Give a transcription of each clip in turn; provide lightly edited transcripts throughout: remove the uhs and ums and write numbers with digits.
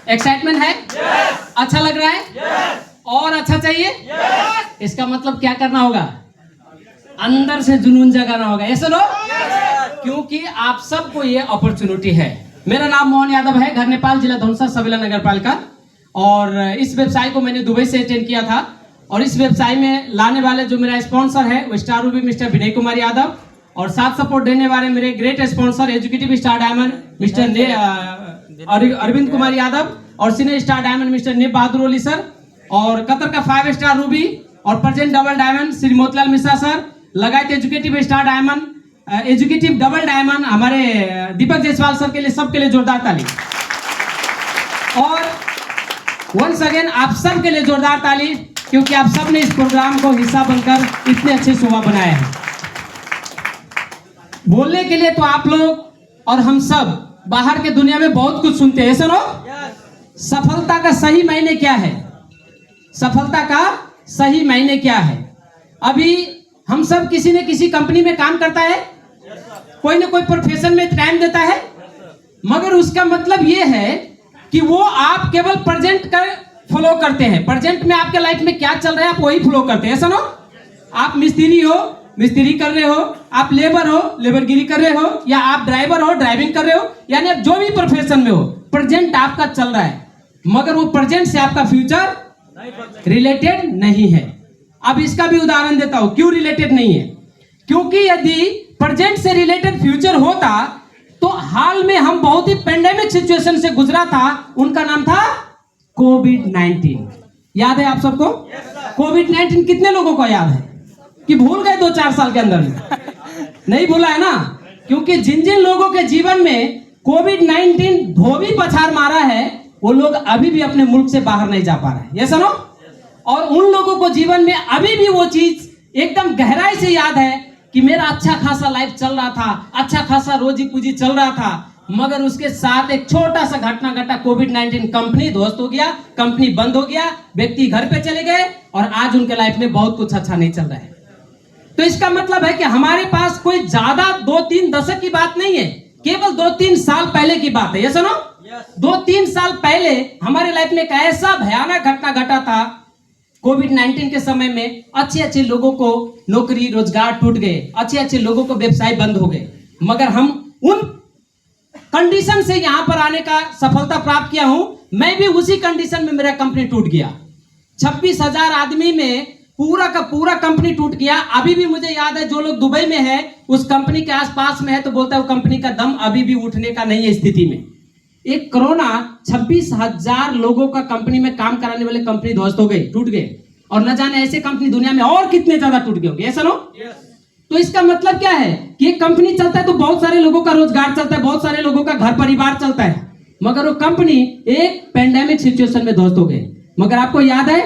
Excitement है? अच्छा लग रहा है? और अच्छा चाहिए? इसका मतलब क्या करना होगा? अंदर से जुनून जगाना होगा। ऐसा लो, क्योंकि आप सबको ये अपॉर्चुनिटी है। मेरा नाम मोहन यादव है, घर नेपाल, जिला धनुषा, सवेला नगर पालिका। और इस व्यवसाय को मैंने दुबई से अटेंड किया था। और इस व्यवसाय में लाने वाले जो मेरा स्पॉन्सर है वो star ruby mister Vinay Kumar Yadav, और साथ सपोर्ट देने वाले मेरे great sponsor educative star diamond mister Arvind Kumar Yadav, और सीनियर स्टार डायमंड मिस्टर नेब बहादुर ओली सर, और कतर का 5 स्टार रूबी और present double diamond Shri Motilal Mishra sir, लगायत executive star diamond, executive double diamond हमारे दीपक जायसवाल सर के लिए, सबके लिए जोरदार ताली। और वंस अगेन आप सब के लिए जोरदार ताली, क्योंकि आप सब ने इस प्रोग्राम को हिस्सा बनकर इतने अच्छे शोभा बनाया है। बोलने के लिए तो आप लोग और हम सब बाहर के दुनिया में बहुत कुछ सुनते हैं, सुनो। सफलता का सही मायने क्या है? सफलता का सही मायने क्या है? अभी हम सब किसी न किसी कंपनी में काम करता है, कोई ना कोई प्रोफेशन में टाइम देता है, मगर उसका मतलब ये है कि वो आप केवल प्रेजेंट का फॉलो करते हैं। प्रेजेंट में आपके लाइफ में क्या चल रहा है आप वही फॉलो करते हैं, सुनो। आप मिस्त्री हो, मिस्त्री कर रहे हो, आप लेबर हो, लेबरगिरी कर रहे हो, या आप ड्राइवर हो, ड्राइविंग कर रहे हो, यानी आप जो भी प्रोफेशन में हो, प्रेजेंट आपका चल रहा है, मगर वो प्रेजेंट से आपका फ्यूचर रिलेटेड नहीं है। अब इसका भी उदाहरण देता हूं, क्यों रिलेटेड नहीं है? क्योंकि यदि प्रेजेंट से रिलेटेड फ्यूचर होता तो हाल में हम बहुत ही पेंडेमिक सिचुएशन से गुजरा था, उनका नाम था कोविड-19। याद है आप सबको? कोविड-19 कितने लोगों को याद है कि भूल गए 2-4 साल के अंदर में? नहीं भूला है ना, क्योंकि जिन जिन लोगों के जीवन में कोविड-19 धोबी पछाड़ मारा है वो लोग अभी भी अपने मुल्क से बाहर नहीं जा पा रहे हैं, ये सुनो। और उन लोगों को जीवन में अभी भी वो चीज एकदम गहराई से याद है कि मेरा अच्छा खासा लाइफ चल रहा था, अच्छा खासा रोजी पूजी चल रहा था, मगर उसके साथ एक छोटा सा घटना घटा, कोविड-19, कंपनी ध्वस्त हो गया, कंपनी बंद हो गया, व्यक्ति घर पे चले गए, और आज उनके लाइफ में बहुत कुछ अच्छा नहीं चल रहा है। तो इसका मतलब है कि हमारे पास कोई ज्यादा 2-3 दशक की बात नहीं है, केवल 2-3 साल पहले की बात है, ये सुनो। 2-3 साल पहले हमारे लाइफ में एक ऐसा भयानक घटना घटा था, कोविड-19 के समय में अच्छे अच्छे लोगों को नौकरी रोजगार टूट गए, अच्छे अच्छे लोगों को व्यवसाय बंद हो गए, मगर हम उन कंडीशन से यहां पर आने का सफलता प्राप्त किया हूं। मैं भी उसी कंडीशन में मेरा कंपनी टूट गया, 26,000 आदमी में पूरा का पूरा कंपनी टूट गया। अभी भी मुझे याद है, जो लोग दुबई में है, उस कंपनी के आसपास में है, तो बोलता है वो कंपनी का दम अभी भी उठने का नहीं है स्थिति में। एक कोरोना 26,000 लोगों का कंपनी में काम कराने वाले कंपनी ध्वस्त हो गई, टूट गए, और न जाने ऐसे कंपनी दुनिया में और कितने ज्यादा टूट गए होंगे, ऐसा नो। तो इसका मतलब क्या है कि एक कंपनी चलता है तो बहुत सारे लोगों का रोजगार चलता है, बहुत सारे लोगों का घर परिवार चलता है, मगर वो कंपनी एक पेंडेमिक सिचुएशन में ध्वस्त हो गई। मगर आपको याद है,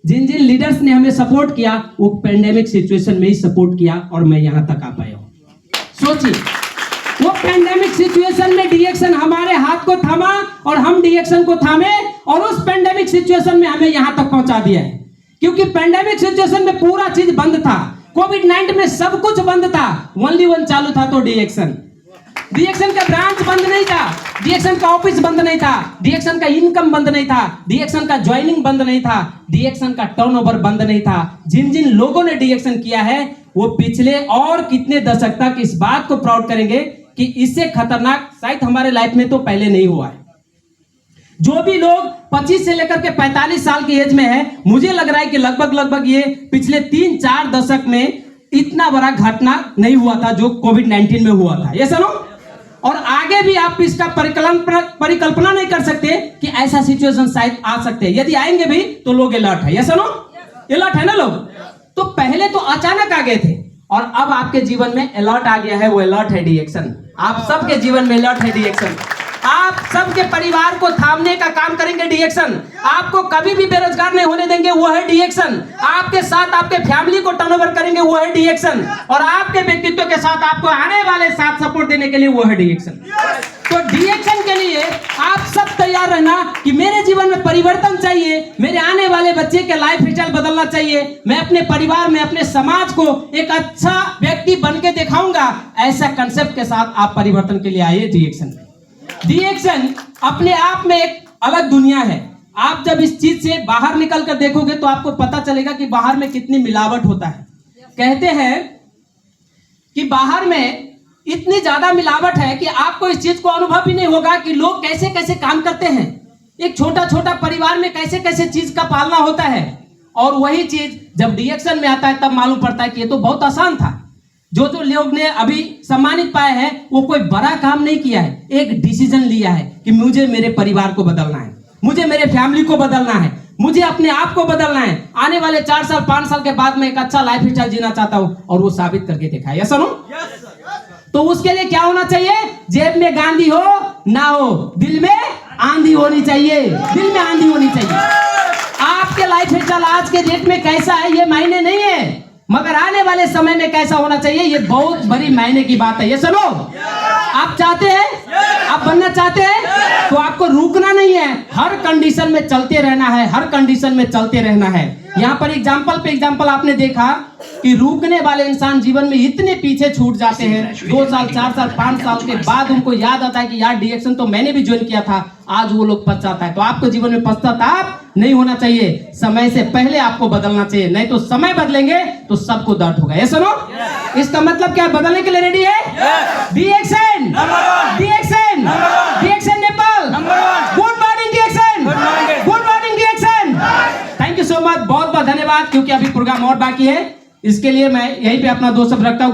जिन जिन लीडर्स ने हमें सपोर्ट किया वो पेंडेमिक सिचुएशन में ही सपोर्ट किया, और मैं यहां तक आ पाया हूं। सोचिए, वो पेंडेमिक सिचुएशन में डीएक्शन हमारे हाथ को थामा, और हम डीएक्शन को थामे, और उस पेंडेमिक सिचुएशन में हमें यहां तक पहुंचा दिया है। क्योंकि पेंडेमिक सिचुएशन में पूरा चीज बंद था, कोविड-19 में सब कुछ बंद था, ओनली वन चालू था, तो डीएक्शन। डीएक्शन का ब्रांच बंद नहीं था, डीएक्शन का ऑफिस बंद नहीं था, डीएक्शन का इनकम बंद नहीं था, डीएक्शन का ज्वाइनिंग बंद नहीं था, डीएक्शन का टर्नओवर बंद नहीं था। जिन जिन लोगों ने डीएक्शन किया है वो पिछले और कितने दशक तक इस बात को प्राउड करेंगे कि इससे खतरनाक शायद हमारे लाइफ में तो पहले नहीं हुआ है। जो भी लोग 25 से लेकर के 45 साल की एज में है, मुझे लग रहा है कि लगभग ये पिछले 3-4 दशक में इतना बड़ा घटना नहीं हुआ था जो कोविड-19 में हुआ था, ये सुनो। और आगे भी आप इसका परिकल्पना नहीं कर सकते कि ऐसा सिचुएशन शायद आ सकते हैं। यदि आएंगे भी तो लोग अलर्ट है, ये सुनो, अलर्ट है ना लोग। तो पहले तो अचानक आ गए थे, और अब आपके जीवन में अलर्ट आ गया है, वो अलर्ट है डीएक्शन। आप सबके जीवन में अलर्ट है डीएक्शन। आप सबके परिवार को थामने का काम करेंगे डीएक्शन। आपको कभी भी बेरोजगार नहीं होने देंगे, वो है डीएक्शन। आपके साथ आपके फैमिली को टर्नओवर करेंगे, वो है डीएक्शन। और आपके व्यक्तित्व के साथ आपको आने वाले साथ सपोर्ट देने के लिए वो है डीएक्शन। तो डीएक्शन के लिए आप सब तैयार रहना कि मेरे जीवन में परिवर्तन चाहिए, मेरे आने वाले बच्चे के लाइफ स्टाइल बदलना चाहिए, मैं अपने परिवार में अपने समाज को एक अच्छा व्यक्ति बन के दिखाऊंगा। ऐसा कंसेप्ट के साथ आप परिवर्तन के लिए आइए डीएक्शन। डीएक्शन अपने आप में एक अलग दुनिया है। आप जब इस चीज से बाहर निकल कर देखोगे तो आपको पता चलेगा कि बाहर में कितनी मिलावट होता है। कहते हैं कि बाहर में इतनी ज्यादा मिलावट है कि आपको इस चीज को अनुभव भी नहीं होगा कि लोग कैसे कैसे काम करते हैं। एक छोटा छोटा परिवार में कैसे कैसे चीज का पालना होता है, और वही चीज जब डीएक्शन में आता है तब मालूम पड़ता है कि ये तो बहुत आसान था। जो जो लोग ने अभी सम्मानित पाए हैं वो कोई बड़ा काम नहीं किया है, एक डिसीजन लिया है कि मुझे मेरे परिवार को बदलना है, मुझे मेरे फैमिली को बदलना है, मुझे अपने आप को बदलना है। आने वाले 4 साल 5 साल के बाद मैं एक अच्छा लाइफ स्टाइल जीना चाहता हूं, और वो साबित करके दिखाया। Yes no? तो उसके लिए क्या होना चाहिए? जेब में गांधी हो ना हो, दिल में आंधी होनी चाहिए, दिल में आंधी होनी चाहिए। आपके लाइफ स्टाइल आज के डेट में कैसा है ये मायने नहीं है, मगर आने वाले समय में कैसा होना चाहिए ये बहुत बड़ी मायने की बात है। ये सुनो, आप चाहते हैं, आप बनना चाहते हैं तो आपको रुकना नहीं है, हर कंडीशन में चलते रहना है, हर कंडीशन में चलते रहना है। यहाँ पर एग्जाम्पल पे एग्जाम्पल आपने देखा कि रुकने वाले इंसान जीवन में इतने पीछे छूट जाते हैं, 2 साल 4 साल 5 साल के बाद उनको याद आता है कि यार डीएक्शन तो मैंने भी ज्वाइन किया था। आज वो लोग पछताता है। तो आपको जीवन में पश्चाताप नहीं होना चाहिए, समय से पहले आपको बदलना चाहिए, नहीं तो समय बदलेंगे तो सबको दर्द होगा। ये सुनो, इसका मतलब क्या है? बदलने के लिए रेडी है? DXN, DXN, DXN Nepal, good morning DXN, good morning DXN. Thank you so much, बहुत बहुत धन्यवाद। क्योंकि अभी प्रोग्राम और बाकी है, इसके लिए मैं यहीं पे अपना 2 शब्द रखता हूँ।